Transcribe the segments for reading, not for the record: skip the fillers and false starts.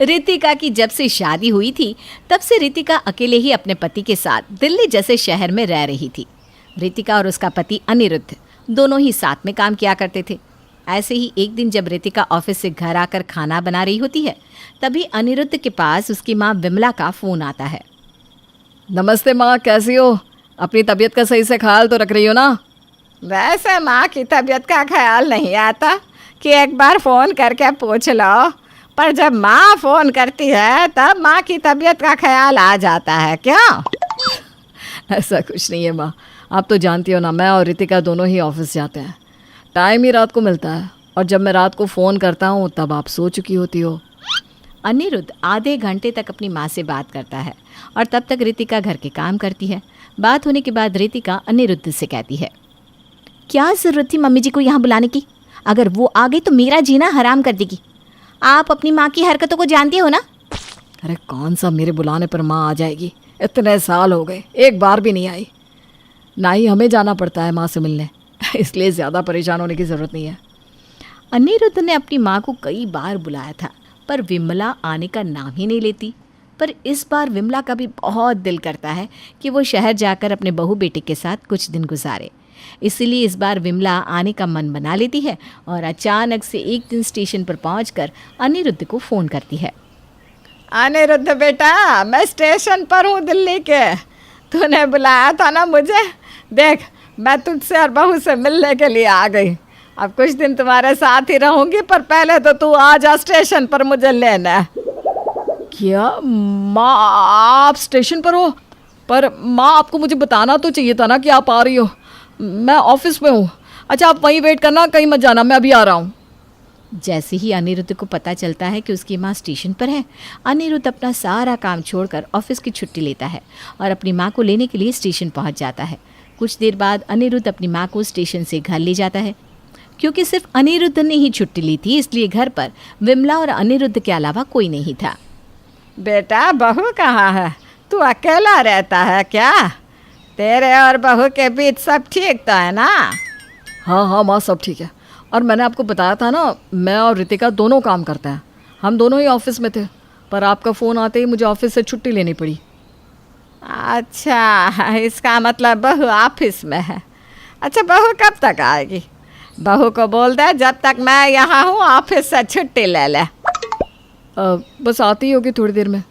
रितिका की जब से शादी हुई थी तब से रितिका अकेले ही अपने पति के साथ दिल्ली जैसे शहर में रह रही थी। रितिका और उसका पति अनिरुद्ध दोनों ही साथ में काम किया करते थे। ऐसे ही एक दिन जब रितिका ऑफिस से घर आकर खाना बना रही होती है, तभी अनिरुद्ध के पास उसकी माँ विमला का फ़ोन आता है। नमस्ते माँ, कैसी हो? अपनी तबीयत का सही से ख्याल तो रख रही हो ना? वैसे माँ की तबीयत का ख्याल नहीं आता कि एक बार फ़ोन करके पूछ लो, पर जब माँ फ़ोन करती है तब माँ की तबीयत का ख्याल आ जाता है क्या? ऐसा कुछ नहीं है माँ, आप तो जानती हो ना, मैं और रितिका दोनों ही ऑफिस जाते हैं। टाइम ही रात को मिलता है और जब मैं रात को फ़ोन करता हूँ तब आप सो चुकी होती हो। अनिरुद्ध आधे घंटे तक अपनी माँ से बात करता है और तब तक रितिका घर के काम करती है। बात होने के बाद रितिका अनिरुद्ध से कहती है, क्या ज़रूरत थी मम्मी जी को यहाँ बुलाने की? अगर वो आ गई तो मेरा जीना हराम कर देगी। आप अपनी माँ की हरकतों को जानती हो ना? अरे कौन सा मेरे बुलाने पर माँ आ जाएगी? इतने साल हो गए, एक बार भी नहीं आई। ना ही हमें जाना पड़ता है माँ से मिलने, इसलिए ज़्यादा परेशान होने की ज़रूरत नहीं है। अनिरुद्ध ने अपनी माँ को कई बार बुलाया था पर विमला आने का नाम ही नहीं लेती। पर इस बार विमला का भी बहुत दिल करता है कि वो शहर जाकर अपने बहू बेटे के साथ कुछ दिन गुजारे। इसीलिए इस बार विमला आने का मन बना लेती है और अचानक से एक दिन स्टेशन पर पहुंचकर अनिरुद्ध को फ़ोन करती है। अनिरुद्ध बेटा, मैं स्टेशन पर हूँ दिल्ली के। तूने बुलाया था ना मुझे? देख, मैं तुझसे और बहू से मिलने के लिए आ गई। अब कुछ दिन तुम्हारे साथ ही रहूँगी, पर पहले तो तू आ जा स्टेशन पर मुझे लेना। क्या माँ, आप स्टेशन पर हो? पर माँ, आपको मुझे बताना तो चाहिए था ना कि आप आ रही हो। मैं ऑफिस में हूँ। अच्छा, आप वहीं वेट करना, कहीं मत जाना, मैं अभी आ रहा हूँ। जैसे ही अनिरुद्ध को पता चलता है कि उसकी माँ स्टेशन पर है, अनिरुद्ध अपना सारा काम छोड़कर ऑफिस की छुट्टी लेता है और अपनी माँ को लेने के लिए स्टेशन पहुँच जाता है। कुछ देर बाद अनिरुद्ध अपनी माँ को स्टेशन से घर ले जाता है। क्योंकि सिर्फ अनिरुद्ध ने ही छुट्टी ली थी, इसलिए घर पर विमला और अनिरुद्ध के अलावा कोई नहीं था। बेटा, बहू कहाँ है? तू अकेला रहता है क्या? तेरे और बहू के बीच सब ठीक तो है ना? हाँ हाँ माँ, सब ठीक है। और मैंने आपको बताया था ना, मैं और रितिका दोनों काम करते हैं। हम दोनों ही ऑफिस में थे, पर आपका फ़ोन आते ही मुझे ऑफिस से छुट्टी लेनी पड़ी। अच्छा, इसका मतलब बहू ऑफिस में है। अच्छा, बहू कब तक आएगी? बहू को बोल दे जब तक मैं यहाँ हूँ ऑफिस से छुट्टी ले ले। बस आती ही होगी थोड़ी देर में।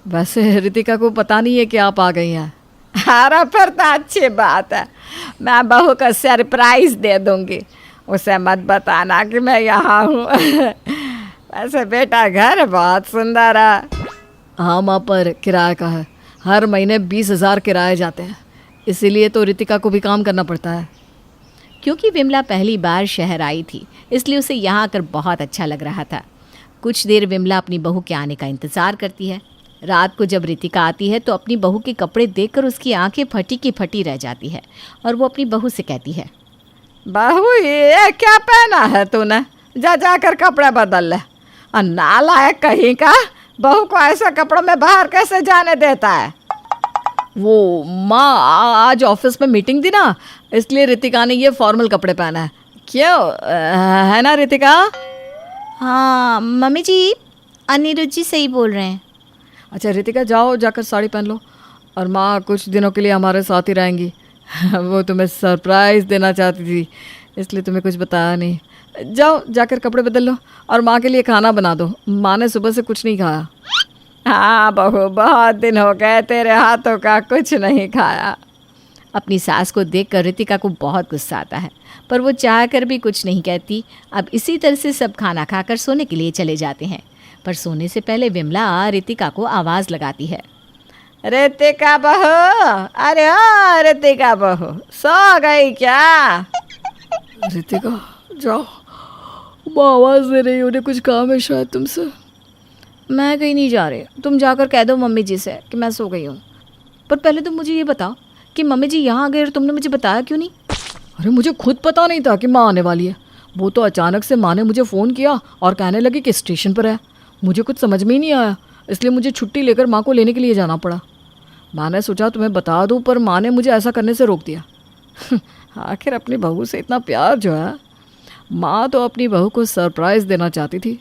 वैसे रितिका को पता नहीं है कि आप आ गई हैं। अरे फिर तो अच्छी बात है। मैं बहू को सरप्राइज़ दे दूँगी। उसे मत बताना कि मैं यहाँ हूँ। वैसे बेटा, घर बहुत सुंदर है। हाँ माँ, पर किराए का है। हर महीने 20,000 किराए जाते हैं, इसीलिए तो रितिका को भी काम करना पड़ता है। क्योंकि विमला पहली बार शहर आई थी, इसलिए उसे यहाँ आकर बहुत अच्छा लग रहा था। कुछ देर विमला अपनी बहू के आने का इंतज़ार करती है। रात को जब रितिका आती है तो अपनी बहू के कपड़े देखकर उसकी आंखें फटी की फटी रह जाती है और वो अपनी बहू से कहती है, बहू ये क्या पहना है तूने? जा जाकर कपड़े बदल ले। और नालायक कहीं का, बहू को ऐसे कपड़ों में बाहर कैसे जाने देता है? वो माँ, आज ऑफिस में मीटिंग थी ना, इसलिए रितिका ने ये फॉर्मल कपड़े पहना है। क्यों, है ना रितिका? हाँ मम्मी जी, अनिरुद्ध जी सही बोल रहे हैं। अच्छा रितिका, जाओ जाकर साड़ी पहन लो। और माँ कुछ दिनों के लिए हमारे साथ ही रहेंगी। वो तुम्हें सरप्राइज़ देना चाहती थी, इसलिए तुम्हें कुछ बताया नहीं। जाओ जाकर कपड़े बदल लो और माँ के लिए खाना बना दो। माँ ने सुबह से कुछ नहीं खाया। हाँ बहू, बहुत दिन हो गए तेरे हाथों का कुछ नहीं खाया। अपनी सास को देखकर रितिका को बहुत गुस्सा आता है, पर वो चाहकर भी कुछ नहीं कहती। अब इसी तरह से सब खाना खाकर सोने के लिए चले जाते हैं। पर सोने से पहले विमला रितिका को आवाज़ लगाती है, रितिका बहू, अरे हाँ रितिका बहू, सो गई क्या? रितिका जाओ, वो आवाज़ दे रही, उन्हें कुछ काम है शायद तुमसे। मैं कहीं नहीं जा रही, तुम जाकर कह दो मम्मी जी से कि मैं सो गई हूँ। पर पहले तुम मुझे ये बताओ कि मम्मी जी यहाँ आ गए और तुमने मुझे बताया क्यों नहीं? अरे मुझे खुद पता नहीं था कि माँ आने वाली है। वो तो अचानक से माँ ने मुझे फ़ोन किया और कहने लगी कि स्टेशन पर है। मुझे कुछ समझ में ही नहीं आया, इसलिए मुझे छुट्टी लेकर माँ को लेने के लिए जाना पड़ा। मैंने सोचा तुम्हें बता दूँ, पर माँ ने मुझे ऐसा करने से रोक दिया। आखिर अपनी बहू से इतना प्यार जो है, माँ तो अपनी बहू को सरप्राइज़ देना चाहती थी।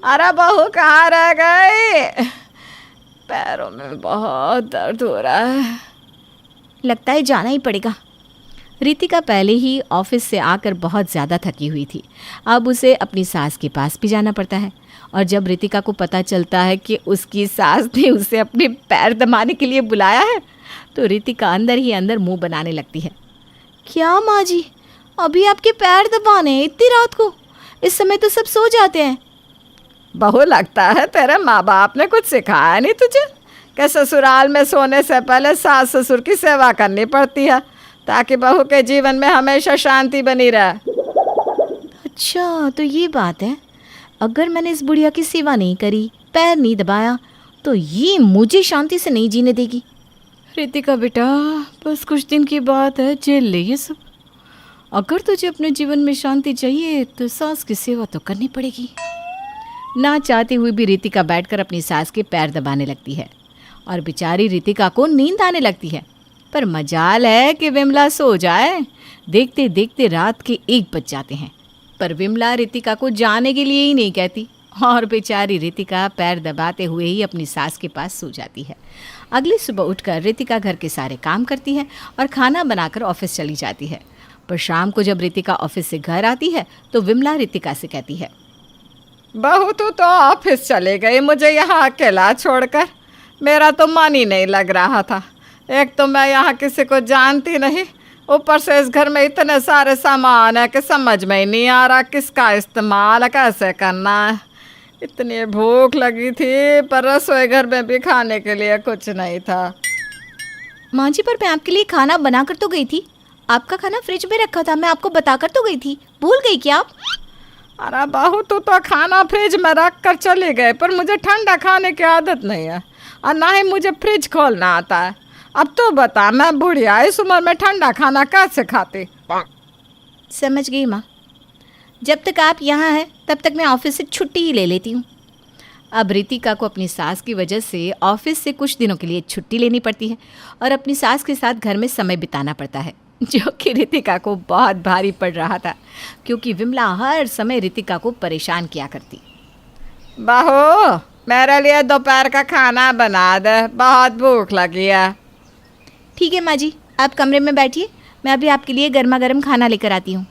अरे बहू कहाँ रह गई? पैरों में बहुत दर्द हो रहा है। लगता है जाना ही पड़ेगा। रितिका पहले ही ऑफिस से आकर बहुत ज़्यादा थकी हुई थी। अब उसे अपनी सास के पास भी जाना पड़ता है। और जब रितिका को पता चलता है कि उसकी सास ने उसे अपने पैर दबाने के लिए बुलाया है, तो रितिका अंदर ही अंदर मुंह बनाने लगती है। क्या माँ जी, अभी आपके पैर दबाने हैं इतनी रात को? इस समय तो सब सो जाते हैं। बहू लगता है तेरे माँ बाप ने कुछ सिखाया नहीं तुझे कि ससुराल में सोने से पहले सास ससुर की सेवा करनी पड़ती है, ताकि बहू के जीवन में हमेशा शांति बनी रहे। अच्छा, तो ये बात है। अगर मैंने इस बुढ़िया की सेवा नहीं करी, पैर नहीं दबाया, तो ये मुझे शांति से नहीं जीने देगी। रितिका बेटा, बस कुछ दिन की बात है, झेल ले ये सब। अगर तुझे अपने जीवन में शांति चाहिए तो सास की सेवा तो करनी पड़ेगी। ना चाहते हुए भी रितिका बैठकर अपनी सास के पैर दबाने लगती है और बेचारी रितिका को नींद आने लगती है। पर मजाल है कि विमला सो जाए। देखते देखते रात के 1 बज जाते हैं, पर विमला रितिका को जाने के लिए ही नहीं कहती और बेचारी रितिका पैर दबाते हुए ही अपनी सास के पास सो जाती है। अगली सुबह उठकर रितिका घर के सारे काम करती है और खाना बनाकर ऑफिस चली जाती है। पर शाम को जब रितिका ऑफिस से घर आती है तो विमला रितिका से कहती है, बहू तू तो ऑफिस चली गई, मुझे यहाँ अकेला छोड़कर। मेरा तो मन ही नहीं लग रहा था। एक तो मैं यहाँ किसी को जानती नहीं, ऊपर से इस घर में इतने सारे सामान है कि समझ में ही नहीं आ रहा किसका इस्तेमाल कैसे करना है। इतनी भूख लगी थी, पर रसोई घर में भी खाने के लिए कुछ नहीं था। माँ जी, पर मैं आपके लिए खाना बना कर तो गई थी। आपका खाना फ्रिज में रखा था, मैं आपको बता कर तो गई थी। भूल गई क्या आप? अरे बहू तू तो खाना फ्रिज में रख कर चले गए, पर मुझे ठंडा खाने की आदत नहीं है और ना ही मुझे फ्रिज खोलना आता है। अब तो बता, मैं बुढ़िया इस उम्र में ठंडा खाना कैसे खाती? समझ गई माँ। जब तक आप यहाँ हैं तब तक मैं ऑफिस से छुट्टी ही ले लेती हूँ। अब रितिका को अपनी सास की वजह से ऑफिस से कुछ दिनों के लिए छुट्टी लेनी पड़ती है और अपनी सास के साथ घर में समय बिताना पड़ता है, जो कि रितिका को बहुत भारी पड़ रहा था, क्योंकि विमला हर समय रितिका को परेशान किया करती। बहू, मेरे लिए दोपहर का खाना बना दे, बहुत भूख लगी है। ठीक है माँ जी, आप कमरे में बैठिए, मैं अभी आपके लिए गर्मा गर्म खाना लेकर आती हूँ।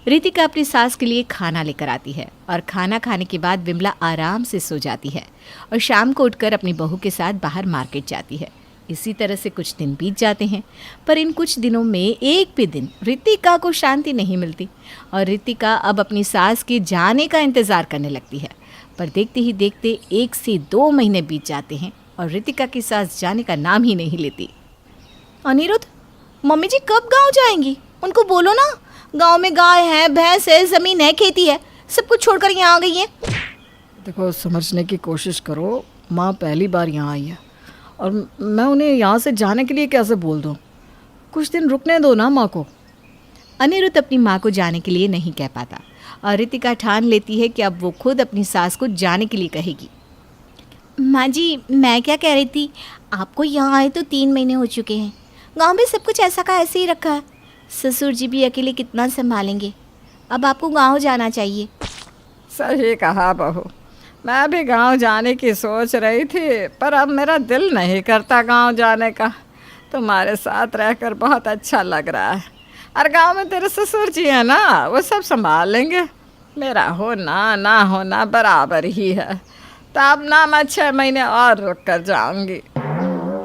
रितिका अपनी सास के लिए खाना लेकर आती है और खाना खाने के बाद विमला आराम से सो जाती है और शाम को उठकर अपनी बहू के साथ बाहर मार्केट जाती है। इसी तरह से कुछ दिन बीत जाते हैं, पर इन कुछ दिनों में एक भी दिन रितिका को शांति नहीं मिलती और रितिका अब अपनी सास के जाने का इंतज़ार करने लगती है। पर देखते ही देखते 1 से 2 महीने बीत जाते हैं और रितिका की सास जाने का नाम ही नहीं लेती। अनिरुद्ध, मम्मी जी कब गांव जाएंगी? उनको बोलो ना, गांव में गाय है, भैंस है, ज़मीन है, खेती है, सब कुछ छोड़कर यहाँ आ गई है। देखो, समझने की कोशिश करो। माँ पहली बार यहाँ आई है और मैं उन्हें यहाँ से जाने के लिए कैसे बोल दूँ? कुछ दिन रुकने दो ना माँ को। अनिरुद्ध अपनी माँ को जाने के लिए नहीं कह पाता और रितिका ठान लेती है कि अब वो खुद अपनी सास को जाने के लिए कहेगी। माँ जी, मैं क्या कह रही थी, आपको यहाँ आए तो 3 महीने हो चुके हैं। गांव में सब कुछ ऐसा का ऐसे ही रखा है। ससुर जी भी अकेले कितना संभालेंगे? अब आपको गांव जाना चाहिए। सही कहा बहू, मैं भी गांव जाने की सोच रही थी, पर अब मेरा दिल नहीं करता गांव जाने का। तुम्हारे साथ रहकर बहुत अच्छा लग रहा है। और गांव में तेरे ससुर जी हैं ना, वो सब संभाल लेंगे। मेरा होना ना होना बराबर ही है। तो अब ना मैं 6 महीने और रुक कर जाऊँगी।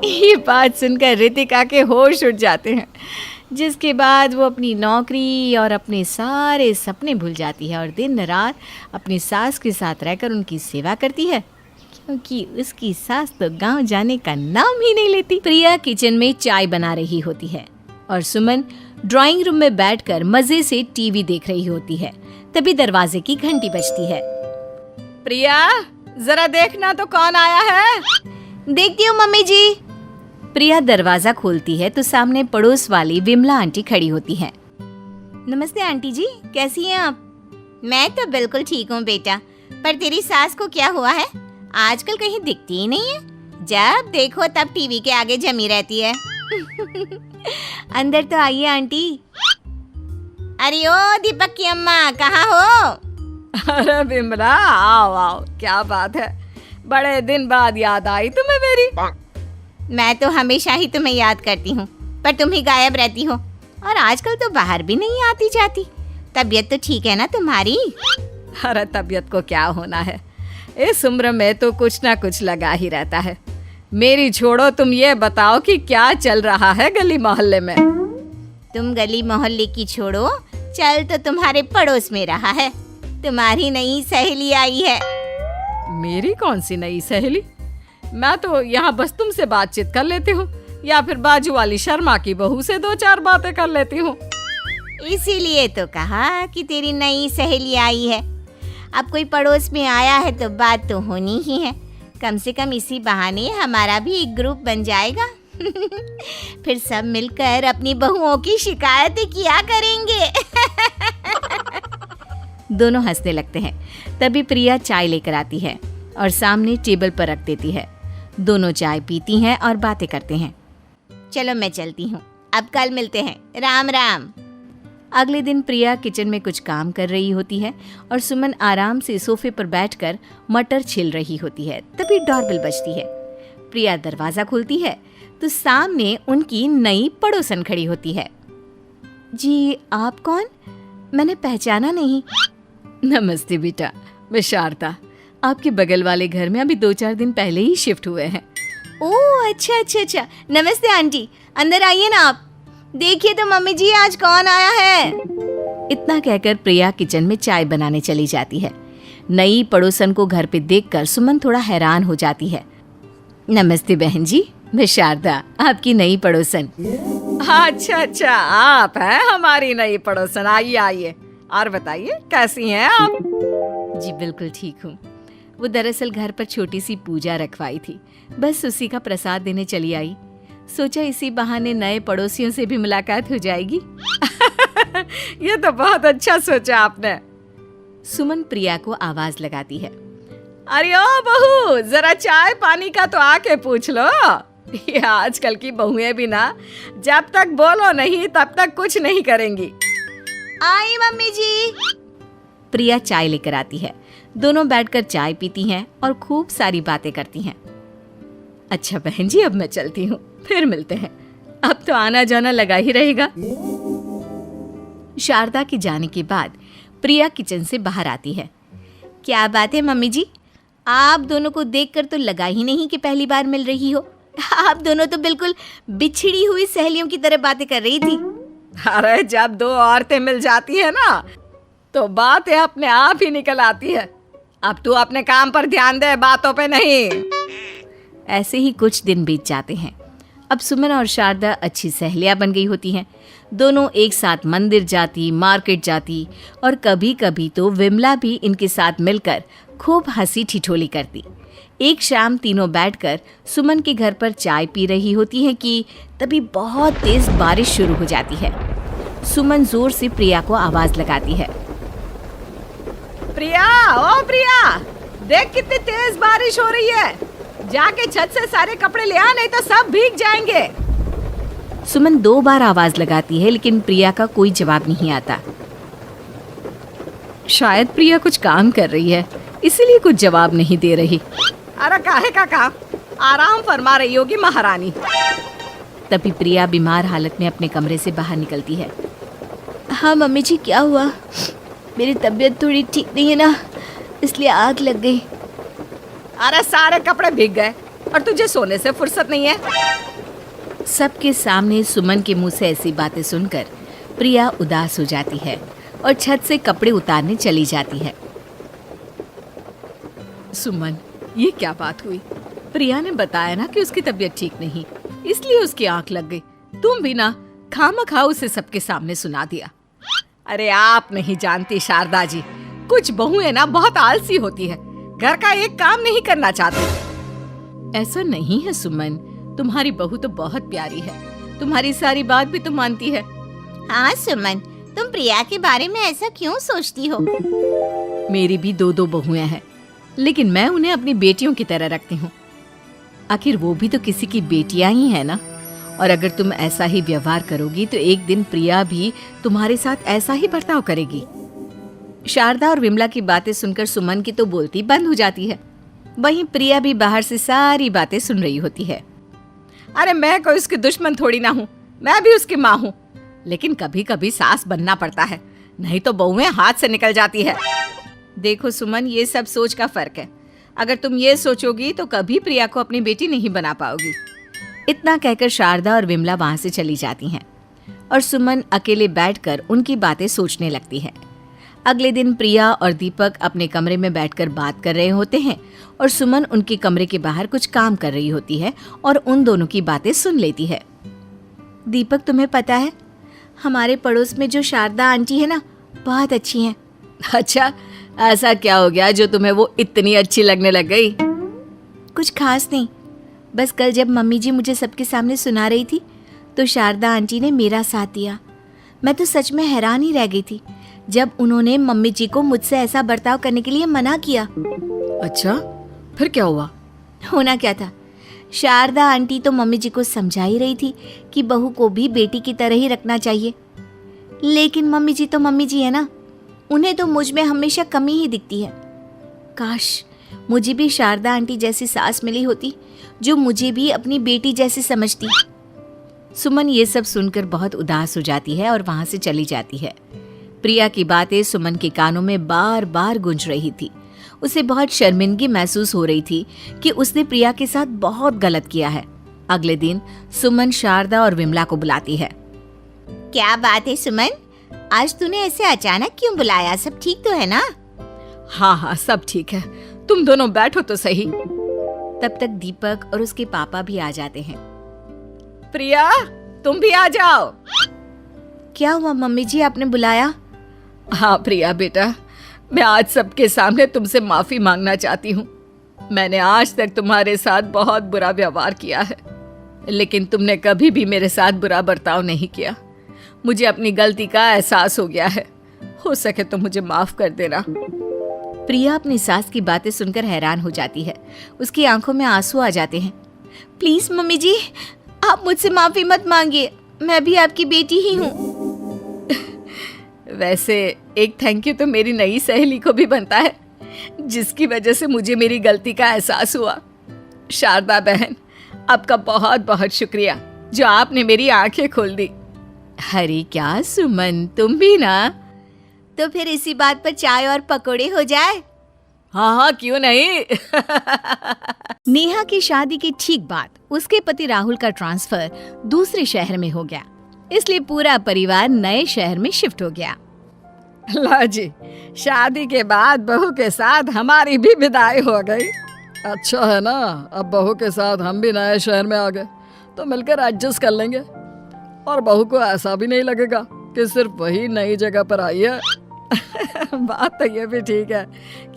ये बात सुनकर रितिका के होश उड़ जाते हैं, जिसके बाद वो अपनी नौकरी और अपने सारे सपने भूल जाती है और दिन रात अपनी सास के साथ रहकर उनकी सेवा करती है, क्योंकि उसकी सास तो गांव जाने का नाम ही नहीं लेती। प्रिया किचन में चाय बना रही होती है और सुमन ड्राइंग रूम में बैठकर मजे से टीवी देख रही होती है। तभी दरवाजे की घंटी बजती है। प्रिया, जरा देखना तो कौन आया है। देखती हूँ मम्मी जी। प्रिया दरवाजा खोलती है तो सामने पड़ोस वाली विमला आंटी खड़ी होती है। नमस्ते आंटी जी, कैसी हैं आप? मैं तो बिल्कुल ठीक हूँ बेटा, पर तेरी सास को क्या हुआ है? आजकल कहीं दिखती ही नहीं है। जब देखो तब टीवी के आगे जमी रहती है। अंदर तो आइए आंटी। अरे ओ दीपक की अम्मा, कहाँ हो? अरे विमला, आओ आओ, क्या बात है, बड़े दिन बाद याद आई तुम्हें मेरी। मैं तो हमेशा ही तुम्हें याद करती हूँ, पर तुम ही गायब रहती हो और आजकल तो बाहर भी नहीं आती जाती। तबीयत तो ठीक है ना तुम्हारी? अरे तबीयत को क्या होना है, इस उम्र में तो कुछ ना कुछ लगा ही रहता है। मेरी छोड़ो, तुम ये बताओ कि क्या चल रहा है गली मोहल्ले में। तुम गली मोहल्ले की छोड़ो, चल तो तुम्हारे पड़ोस में रहा है। तुम्हारी नई सहेली आई है। मेरी कौन सी नई सहेली? मैं तो यहाँ बस तुमसे बातचीत कर लेती हूँ, या फिर बाजू वाली शर्मा की बहू से 2-4 बातें कर लेती हूँ। इसीलिए तो कहा कि तेरी नई सहेली आई है। अब कोई पड़ोस में आया है तो बात तो होनी ही है। कम से कम इसी बहाने हमारा भी एक ग्रुप बन जाएगा। फिर सब मिलकर अपनी बहुओं की शिकायतें किया करेंगे। दोनों हंसने लगते हैं। तभी प्रिया चाय लेकर आती है और सामने टेबल पर रख देती है। दोनों चाय पीती हैं और बातें करते हैं। चलो मैं चलती हूँ, अब कल मिलते हैं। राम राम। अगले दिन प्रिया किचन में कुछ काम कर रही होती है और सुमन आराम से सोफे पर बैठकर मटर छिल रही होती है। तभी डोरबेल बजती है। प्रिया दरवाजा खोलती है तो सामने उनकी नई पड़ोसन खड़ी होती है। जी, आप कौन? मैंने पहचाना नहीं। नमस्ते बेटा, मैं शारदा, आपके बगल वाले घर में अभी 2-4 दिन पहले ही शिफ्ट हुए हैं। ओह अच्छा अच्छा अच्छा, नमस्ते आंटी, अंदर आइए ना आप। देखिए तो मम्मी जी, आज कौन आया है। इतना कहकर प्रिया किचन में चाय बनाने चली जाती है। नई पड़ोसन को घर पे देखकर सुमन थोड़ा हैरान हो जाती है। नमस्ते बहन जी, मैं शारदा, आपकी नई पड़ोसन। अच्छा अच्छा, आप हैं हमारी नई पड़ोसन। आइए आइए, और बताइए कैसी हैं आप? जी बिल्कुल ठीक हूँ। वो दरअसल घर पर छोटी सी पूजा रखवाई थी, बस उसी का प्रसाद देने चली आई। सोचा इसी बहाने नए पड़ोसियों से भी मुलाकात हो जाएगी। ये तो बहुत अच्छा सोचा आपने। सुमन प्रिया को आवाज लगाती है। अरे ओ बहू, जरा चाय पानी का तो आके पूछ लो। ये आजकल की बहुएं भी ना, जब तक बोलो नहीं तब तक कुछ नहीं करेंगी। आई मम्मी जी। प्रिया चाय लेकर आती है। दोनों बैठकर चाय पीती हैं और खूब सारी बातें करती हैं। अच्छा बहन जी, अब मैं चलती हूँ, फिर मिलते हैं। अब तो आना जाना लगा ही रहेगा। शारदा के जाने के बाद प्रिया किचन से बाहर आती है। क्या बात है मम्मी जी, आप दोनों को देखकर तो लगा ही नहीं कि पहली बार मिल रही हो। आप दोनों तो बिल्कुल बिछड़ी हुई सहेलियों की तरह बातें कर रही थी। अरे जब 2 औरतें मिल जाती है ना, तो बातें अपने आप ही निकल आती है। अब तू अपने काम पर ध्यान दे, बातों पे नहीं। ऐसे ही कुछ दिन बीत जाते हैं। अब सुमन और शारदा अच्छी सहेलियां बन गई होती हैं। दोनों एक साथ मंदिर जाती, मार्केट जाती और कभी कभी तो विमला भी इनके साथ मिलकर खूब हंसी ठिठोली करती। एक शाम तीनों बैठकर सुमन के घर पर चाय पी रही होती हैं कि तभी बहुत तेज बारिश शुरू हो जाती है। सुमन जोर से प्रिया को आवाज लगाती है। प्रिया, ओ प्रिया, देख कितनी तेज बारिश हो रही है। जाके छत से सारे कपड़े ले आ, नहीं तो सब भीग जाएंगे। सुमन 2 बार आवाज लगाती है, लेकिन प्रिया का कोई जवाब नहीं आता। शायद प्रिया कुछ काम कर रही है, इसीलिए कुछ जवाब नहीं दे रही। अरे काहे का काम, आराम फरमा रही होगी महारानी। तभी प्रिया बीमार हालत में अपने कमरे से बाहर निकलती है। हाँ मम्मी जी, क्या हुआ? मेरी तबीयत थोड़ी ठीक नहीं है ना, इसलिए आग लग गई। अरे सारे कपड़े भीग गए और तुझे सोने से फुर्सत नहीं है। सबके सामने सुमन के मुंह से ऐसी बातें सुनकर प्रिया उदास हो जाती है और छत से कपड़े उतारने चली जाती है। सुमन, ये क्या बात हुई? प्रिया ने बताया ना कि उसकी तबीयत ठीक नहीं, इसलिए उसकी आंख लग गई। तुम भी ना खामखा उसे सबके सामने सुना दिया। अरे आप नहीं जानती शारदा जी, कुछ बहुएं ना बहुत आलसी होती है, घर का एक काम नहीं करना चाहती। ऐसा नहीं है सुमन, तुम्हारी बहू तो बहुत प्यारी है, तुम्हारी सारी बात भी तो मानती है। हाँ सुमन, तुम प्रिया के बारे में ऐसा क्यों सोचती हो? मेरी भी 2 बहुएं हैं, लेकिन मैं उन्हें अपनी बेटियों की तरह रखती हूँ। आखिर वो भी तो किसी की बेटियां ही है ना। और अगर तुम ऐसा ही व्यवहार करोगी तो एक दिन प्रिया भी तुम्हारे साथ ऐसा ही बर्ताव करेगी। शारदा और विमला की बातें सुनकर सुमन की तो बोलती बंद हो जाती है। वहीं प्रिया भी बाहर से सारी बातें सुन रही होती है। अरे मैं कोई उसकी दुश्मन थोड़ी ना हूँ, मैं भी उसकी माँ हूँ, लेकिन कभी कभी सास बनना पड़ता है, नहीं तो बहुएं हाथ से निकल जाती है। देखो सुमन, ये सब सोच का फर्क है। अगर तुम ये सोचोगी तो कभी प्रिया को अपनी बेटी नहीं बना पाओगी। इतना कहकर शारदा और विमला वहां से चली जाती हैं और सुमन अकेले बैठकर उनकी बातें सोचने लगती है। अगले दिन प्रिया और दीपक अपने कमरे में बैठकर बात कर रहे होते हैं और सुमन उनके कमरे के बाहर कुछ काम कर रही होती है और उन दोनों की बातें सुन लेती है। दीपक, तुम्हें पता है हमारे पड़ोस में जो शारदा आंटी है ना, बहुत अच्छी हैं। अच्छा, ऐसा क्या हो गया जो तुम्हें वो इतनी अच्छी लगने लग गई? कुछ खास नहीं, बस कल जब मम्मी जी मुझे सबके सामने सुना रही थी तो शारदा आंटी ने मेरा साथ दिया। मैं तो सच में हैरान ही रह गई थी जब उन्होंने मम्मी जी को मुझसे ऐसा बर्ताव करने के लिए मना किया। अच्छा, फिर क्या हुआ? होना क्या था, शारदा आंटी तो मम्मी जी को समझा ही रही थी कि बहू को भी बेटी की तरह ही रखना चाहिए, लेकिन मम्मी जी तो मम्मी जी है ना, उन्हें तो मुझ में हमेशा कमी ही दिखती है। काश मुझे भी शारदा आंटी जैसी सास मिली होती जो मुझे भी अपनी बेटी जैसी समझती। सुमन ये सब सुनकर बहुत उदास हो जाती है और वहां से चली जाती है। प्रिया की बातें सुमन के कानों में बार बार गूंज रही थी। उसे बहुत शर्मिंदगी महसूस हो रही थी कि उसने प्रिया के साथ बहुत गलत किया है। अगले दिन सुमन शारदा और विमला को बुलाती है। क्या बात है सुमन, आज तूने ऐसे अचानक क्यों बुलाया? सब ठीक तो है ना? हाँ हाँ, सब ठीक है, तुम दोनों बैठो तो सही। तब तक दीपक और उसके पापा भी आ जाते हैं। प्रिया, तुम भी आ जाओ। क्या हुआ मम्मी जी, आपने बुलाया? हाँ प्रिया बेटा, मैं आज सबके सामने तुमसे माफी मांगना चाहती हूँ। मैंने आज तक तुम्हारे साथ बहुत बुरा व्यवहार किया है, लेकिन तुमने कभी भी मेरे साथ बुरा बर्ताव नहीं किया। मुझे अपनी गलती का एहसास हो गया है, हो सके तो मुझे माफ कर देना। प्रिया अपनी सास की बातें सुनकर हैरान हो जाती है। उसकी आंखों में आंसू आ जाते हैं। प्लीज मम्मी जी, आप मुझसे माफी मत मांगिए, मैं भी आपकी बेटी ही हूँ। वैसे एक थैंक यू तो मेरी नई सहेली को भी बनता है, जिसकी वजह से मुझे मेरी गलती का एहसास हुआ। शारदा बहन, आपका बहुत बहुत शुक्रिया जो आपने मेरी आंखें खोल दी। अरे क्या सुमन, तुम भी ना। तो फिर इसी बात पर चाय और पकोड़े हो जाए। हाँ हाँ, क्यों नहीं। नेहा की शादी की ठीक बाद उसके पति राहुल का ट्रांसफर दूसरे शहर में हो गया, इसलिए पूरा परिवार नए शहर में शिफ्ट हो गया। लो जी, शादी के बाद बहू के साथ हमारी भी विदाई हो गई। अच्छा है ना, अब बहू के साथ हम भी नए शहर में आ गए तो मिलकर एडजस्ट कर लेंगे, और बहू को ऐसा भी नहीं लगेगा कि सिर्फ वही नई जगह पर आई है। बात तो ये भी ठीक है,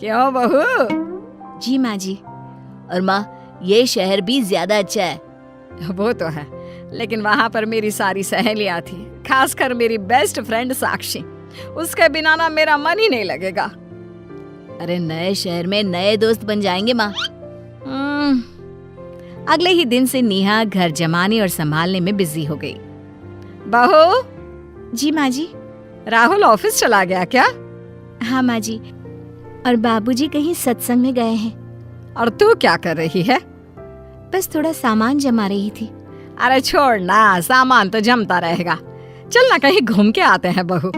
क्यों बहू? जी माँ जी। और माँ, ये शहर भी ज्यादा अच्छा है। वो तो है, लेकिन वहाँ पर मेरी सारी सहेलियाँ थी, खासकर मेरी बेस्ट फ्रेंड साक्षी। उसके बिना ना मेरा मन ही नहीं लगेगा। अरे नए शहर में नए दोस्त बन जाएंगे माँ। अगले ही दिन से नेहा घर जमाने और संभालने में बिजी हो गई। बहू। जी माँ जी। राहुल ऑफिस चला गया क्या? हाँ माँ जी, और बाबूजी कहीं सत्संग में गए हैं। और तू क्या कर रही है? बस थोड़ा सामान जमा रही थी। अरे छोड़ ना, सामान तो जमता रहेगा, चल ना कहीं घूम के आते हैं बहू।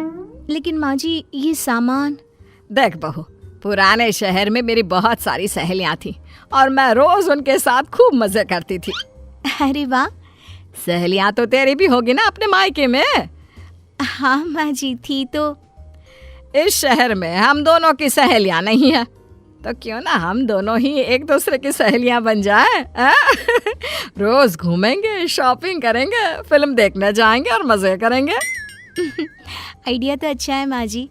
लेकिन माँ जी, ये सामान। देख बहू, पुराने शहर में मेरी बहुत सारी सहेलियां थी और मैं रोज उनके साथ खूब मजे करती थी। अरे वाह। सहेलियां तो तेरी भी होगी ना अपने मायके में? हाँ माँ जी, थी तो। इस शहर में हम दोनों की सहेलियां नहीं है, तो क्यों ना हम दोनों ही एक दूसरे की सहेलियां बन जाए। रोज घूमेंगे, शॉपिंग करेंगे, फिल्म देखने जाएंगे और मजे करेंगे। आइडिया तो अच्छा है माँ जी।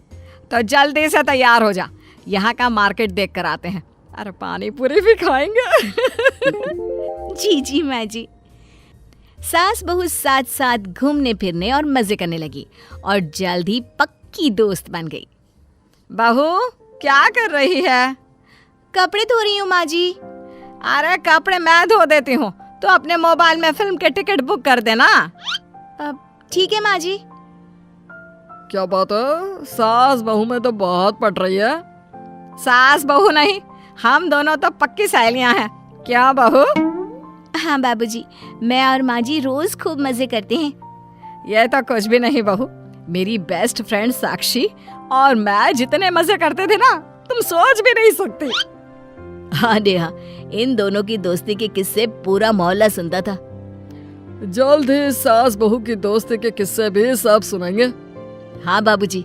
तो जल्दी से तैयार हो जा, यहाँ का मार्केट देख कर आते हैं। अरे पानी पूरी भी खाएंगे। जी जी माँ जी। सास बहू साथ साथ घूमने फिरने और मजे करने लगी और जल्द ही पक्की दोस्त बन गई। बहू क्या कर रही है? कपड़े धो रही हूँ माँ जी। अरे कपड़े मैं धो देती हूँ, तो अपने मोबाइल में फिल्म के टिकट बुक कर देना। ठीक है माँ जी। क्या बात है, सास बहू में तो बहुत पट रही है। सास बहू नहीं, हम दोनों तो पक्की सहेलियां हैं। क्या बहू? हाँ बाबूजी, मैं और माँ जी रोज खूब मजे करते हैं। ये तो कुछ भी नहीं बहू। मेरी बेस्ट फ्रेंड साक्षी और मैं जितने मजे करते थे ना, तुम सोच भी नहीं सकती। हाँ नेहा, इन दोनों की दोस्ती के किस्से पूरा मोहल्ला सुनता था। जल्द ही सास बहू की दोस्ती के किस्से भी सब सुनेंगे। हाँ बाबूजी,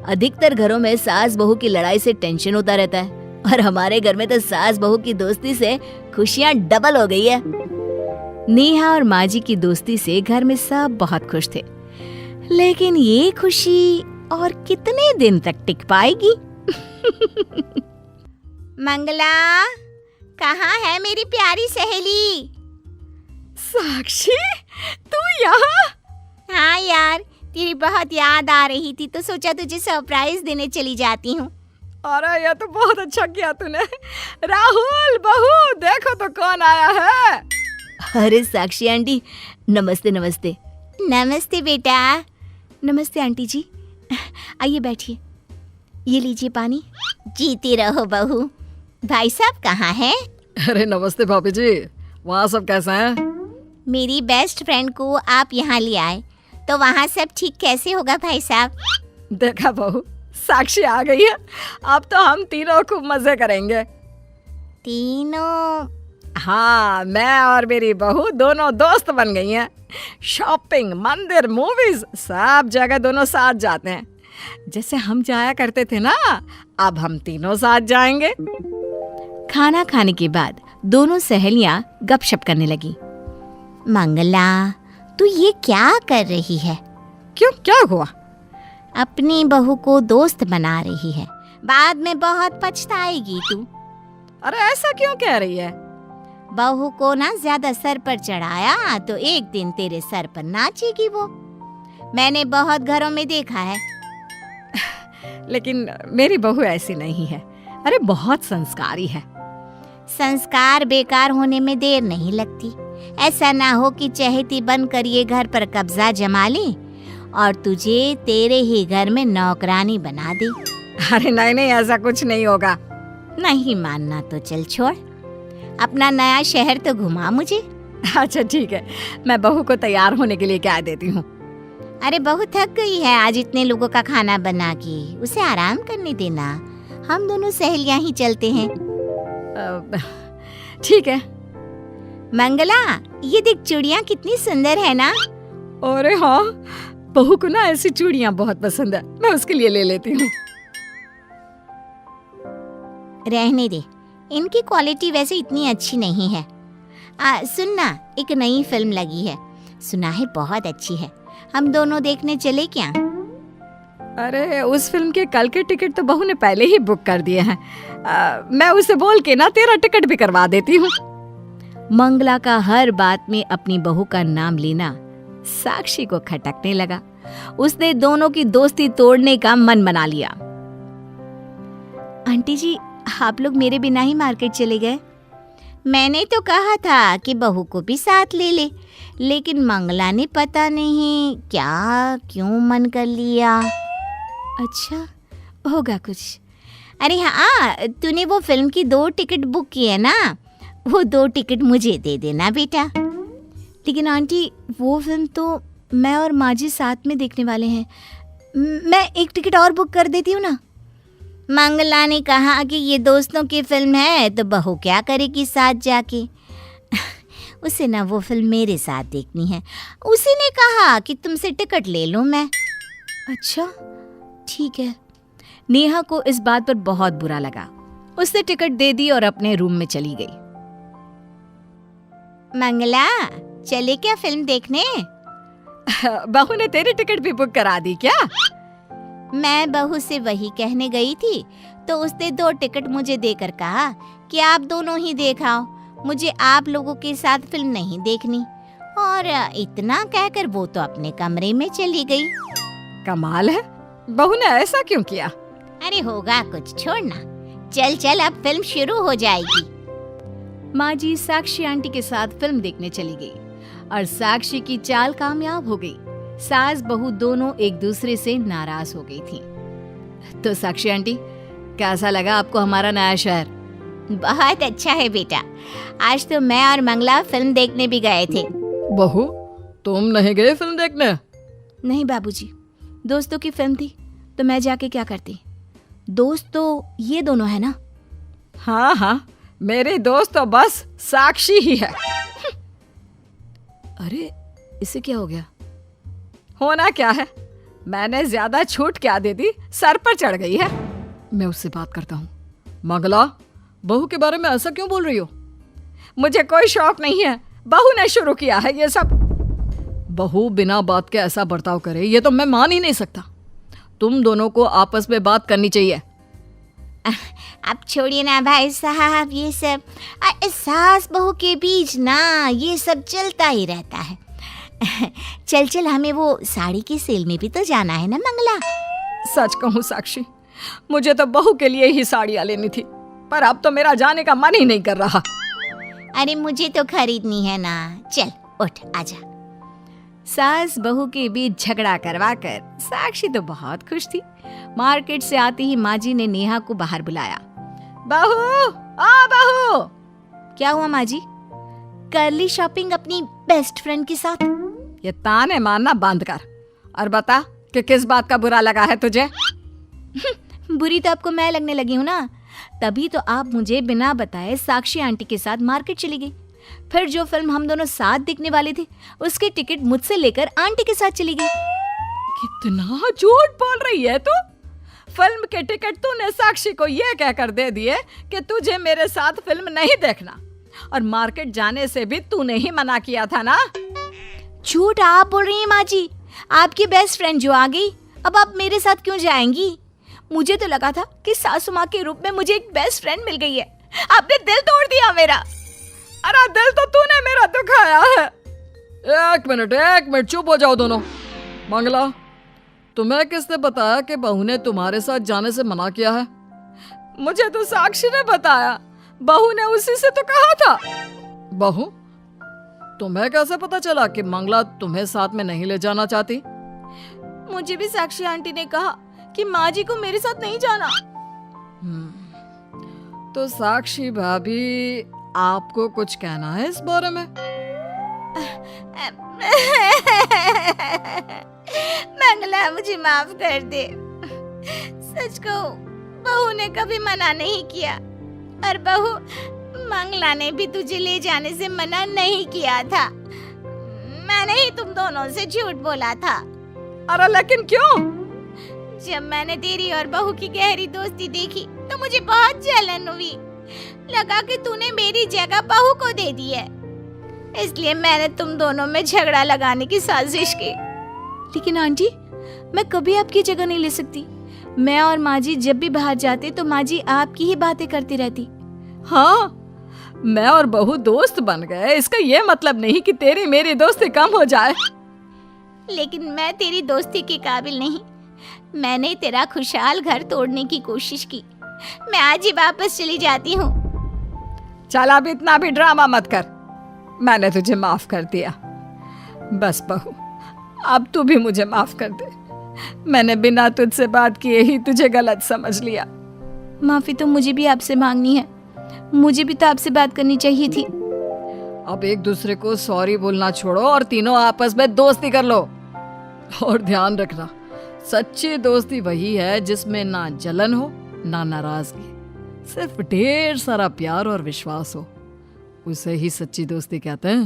अधिकतर घरों में सास बहू की लड़ाई से टेंशन होता रहता है, और हमारे घर में तो सास बहू की दोस्ती से खुशियाँ डबल हो गई है। नेहा और माँ जी की दोस्ती से घर में सब बहुत खुश थे, लेकिन ये खुशी और कितने दिन तक टिक पाएगी? मंगला, कहाँ है मेरी प्यारी सहेली? साक्षी, तू यहाँ? हाँ यार, तेरी बहुत याद आ रही थी तो सोचा तुझे सरप्राइज देने चली जाती हूँ। अरे ये तो बहुत अच्छा किया तूने। राहुल, बहू देखो तो कौन आया है। अरे साक्षी आंटी, नमस्ते नमस्ते। नमस्ते बेटा। नमस्ते आंटी जी, आइए बैठिए, ये लीजिए पानी। जीती रहो बहू। भाई साहब कहाँ है? अरे नमस्ते भाभी जी, वहाँ सब कैसे हैं? मेरी बेस्ट फ्रेंड को आप यहाँ ले आए तो वहाँ सब ठीक कैसे होगा भाई साहब? देखा बहू, साक्षी आ गई है। अब तो हम तीनों खूब मजे करेंगे। तीनों? हाँ, मैं और मेरी बहू दोनों दोस्त बन गई हैं। शॉपिंग, मंदिर, मूवीज, सब जगह दोनों साथ जाते हैं। जैसे हम जाया करते थे ना, अब हम तीनों साथ जाएंगे। खाना खाने के बाद दोनों सहेलियां गपशप करने लगी। मंगला, तू ये क्या कर रही है? क्यों, क्या हुआ? अपनी बहू को दोस्त बना रही है, बाद में बहुत पछताएगी तू। अरे ऐसा क्यों कह रही है? बहू को ना ज्यादा सर पर चढ़ाया तो एक दिन तेरे सर पर नाचेगी वो। मैंने बहुत घरों में देखा है। लेकिन मेरी बहू ऐसी नहीं है। अरे बहुत संस्कारी है। संस्कार बेकार होने में देर नहीं लगती। ऐसा ना हो कि चहेती बनकर ये घर पर कब्जा जमा ले और तुझे तेरे ही घर में नौकरानी बना दे। अरे नहीं नहीं, ऐसा कुछ नहीं होगा। नहीं मानना तो चल छोड़, अपना नया शहर तो घुमा मुझे। अच्छा ठीक है, मैं बहू को तैयार होने के लिए कह देती हूँ। अरे बहू थक गई है आज इतने लोगों का खाना बना के, उसे आराम करने देना। हम दोनों सहेलियां ही चलते हैं। ठीक है। मंगला, ये देख चूड़ियाँ कितनी सुंदर है ना? अरे हाँ, बहू को ना ऐसी चूड़ियाँ बहुत पसंद है, मैं उसके लिए ले लेती हूँ। रहने दे, इनकी क्वालिटी वैसे इतनी अच्छी नहीं है। सुन ना, एक नई फिल्म लगी है, सुना है बहुत अच्छी है। हम दोनों देखने चले क्या? अरे उस फिल्म के कल के टिकट तो बहू ने पहले ही बुक कर दिए हैं। मैं उसे बोल के ना तेरा टिकट भी करवा देती हूँ। मंगला का हर बात में अपनी बहू का नाम लेना साक्षी को खटकने लगा। उसने दोनों की दोस्ती तोड़ने का मन बना लिया। आंटी जी, आप लोग मेरे बिना ही मार्केट चले गए। मैंने तो कहा था कि बहू को भी साथ ले ले, लेकिन मंगला ने पता नहीं क्या क्यों मन कर लिया। अच्छा, होगा कुछ। अरे हाँ, तूने वो फिल्म की 2 टिकट बुक की है ना, वो 2 टिकट मुझे दे देना बेटा। लेकिन आंटी, वो फिल्म तो मैं और माँ जी साथ में देखने वाले हैं। मैं एक टिकट और बुक कर देती हूँ ना। मंगला ने कहा कि ये दोस्तों की फिल्म है तो बहू क्या करेगी साथ जाके। उसे ना वो फिल्म मेरे साथ देखनी है। उसी ने कहा कि तुमसे टिकट ले लूं मैं। अच्छा ठीक है। नेहा को इस बात पर बहुत बुरा लगा। उसने टिकट दे दी और अपने रूम में चली गई। मंगला, चले क्या फिल्म देखने? बहू ने तेरी टिकट भी बुक करा दी क्या? मैं बहू से वही कहने गई थी तो उसने 2 टिकट मुझे देकर कहा कि आप दोनों ही देखाओ, मुझे आप लोगों के साथ फिल्म नहीं देखनी। और इतना कहकर वो तो अपने कमरे में चली गई। कमाल है, बहू ने ऐसा क्यों किया? अरे होगा कुछ, छोड़ना। चल चल, अब फिल्म शुरू हो जाएगी। माँ जी साक्षी आंटी के साथ फिल्म देखने चली गई और साक्षी की चाल कामयाब हो गई। सास बहू दोनों एक दूसरे से नाराज हो गई थी। तो साक्षी आंटी, कैसा लगा आपको हमारा नया शहर? बहुत अच्छा है बेटा। आज तो मैं और मंगला फिल्म देखने भी गए थे। बहू, तुम नहीं गए फिल्म देखने? नहीं बाबूजी, दोस्तों की फिल्म थी तो मैं जाके क्या करती। दोस्त तो ये दोनों है ना। हाँ हाँ, मेरी दोस्त तो बस साक्षी ही है। अरे इसे क्या हो गया? होना क्या है, मैंने ज्यादा छूट क्या दे दी, सर पर चढ़ गई है। मैं उससे बात करता हूँ। मंगला, बहू के बारे में ऐसा क्यों बोल रही हो? मुझे कोई शौक नहीं है, बहू ने शुरू किया है ये सब। बहू बिना बात के ऐसा बर्ताव करे ये तो मैं मान ही नहीं सकता। तुम दोनों को आपस में बात करनी चाहिए। आप छोड़िए ना भाई साहब, ये सब सास बहू के बीच ना ये सब चलता ही रहता है। चल चल, हमें वो साड़ी की सेल में भी तो जाना है ना मंगला। सच कहूँ साक्षी, मुझे तो बहू के लिए ही साड़ियाँ लेनी थी, पर अब तो मेरा जाने का मन ही नहीं कर रहा। अरे मुझे तो खरीदनी है ना, चल उठ आजा। सास बहू के बीच झगड़ा करवाकर साक्षी तो बहुत खुश थी। मार्केट से आते ही माँ जी ने नेहा को बाहर बुलाया। बहू, आ बहू। क्या हुआ माँ जी? कर ली शॉपिंग अपनी बेस्ट फ्रेंड के साथ? ये ताने मारना बंद कर और बता कि किस बात का बुरा लगा है तुझे। बुरी तो आपको मैं लगने लगी हूँ ना, तभी तो आप मुझे बिना बताए साक्षी आंटी के साथ मार्केट चली गई। फिर जो फिल्म हम दोनों साथ देखने वाले थे उसके टिकट मुझसे लेकर आंटी के साथ चली गई। कितना झूठ बोल रही है तू। फिल्म के टिकट तूने साक्षी को ये कहकर दे दिए कि तुझे मेरे साथ फिल्म नहीं देखना, और मार्केट जाने से भी तूने ही मना किया था ना। झूठ आप बोल रही हैं माँ जी। आपकी बेस्ट फ्रेंड जो आ गई, अब आप मेरे साथ क्यों जाएंगी? मुझे तो लगा था कि सासू माँ के रूप में मुझे एक बेस्ट फ्रेंड मिल गई है। आपने दिल तोड़ दिया मेरा। अरे दिल तो तूने मेरा दुखाया है। एक मिनट, चुप हो जाओ दोनों। मंगला, तुम्हें किसने बताया कि बहू ने तुम्हारे साथ जाने से मना किया है? मुझे तो साक्षी ने बताया, बहू ने उसी से तो कहा था। बहू, तुम्हें कैसे पता चला कि मंगला तुम्हें साथ में नहीं ले जाना चाहती? मुझे भी साक्षी आंटी ने कहा कि माँ जी को मेरे साथ नहीं जाना। तो साक्षी भाभी, आपको कुछ कहना है इस बारे में? मंगला, मुझे माफ कर दे। सच कहूं, बहू ने कभी मना नहीं किया, और बहू, मंगला ने भी तुझे ले जाने से मना नहीं किया था। मैंने ही तुम दोनों से झूठ बोला था। अरे लेकिन क्यों? जब मैंने तेरी और बहू की गहरी दोस्ती देखी तो मुझे बहुत जलन हुई। लगा कि तूने मेरी जगह बहू को दे दी है, इसलिए मैंने तुम दोनों में झगड़ा लगाने की साजिश की। लेकिन आंटी, मैं कभी आपकी जगह नहीं ले सकती। मैं और माँ जी जब भी बाहर जाते तो माँ जी आपकी ही बातें करती रहती। हाँ, मैं और बहू दोस्त बन गए, इसका ये मतलब नहीं कि तेरी मेरी दोस्ती कम हो जाए। लेकिन मैं तेरी दोस्ती के काबिल नहीं। मैंने तेरा खुशहाल घर तोड़ने की कोशिश की। मैं आज ही वापस चली जाती हूँ। चल अब इतना भी ड्रामा मत कर, मैंने तुझे माफ कर दिया। बस बहू, अब तू भी मुझे माफ कर दे। मैंने बिना तुझसे बात किए ही तुझे गलत समझ लिया। माफी तो मुझे भी आपसे मांगनी है। मुझे भी तो आपसे बात करनी चाहिए थी। अब एक दूसरे को सॉरी बोलना छोड़ो और तीनों आपस में दोस्ती कर लो। और ध्यान रखना, सच्ची दोस्ती वही है जिसमें ना जलन हो ना नाराजगी, सिर्फ ढेर सारा प्यार और विश्वास हो। उसे ही सच्ची दोस्ती कहते हैं।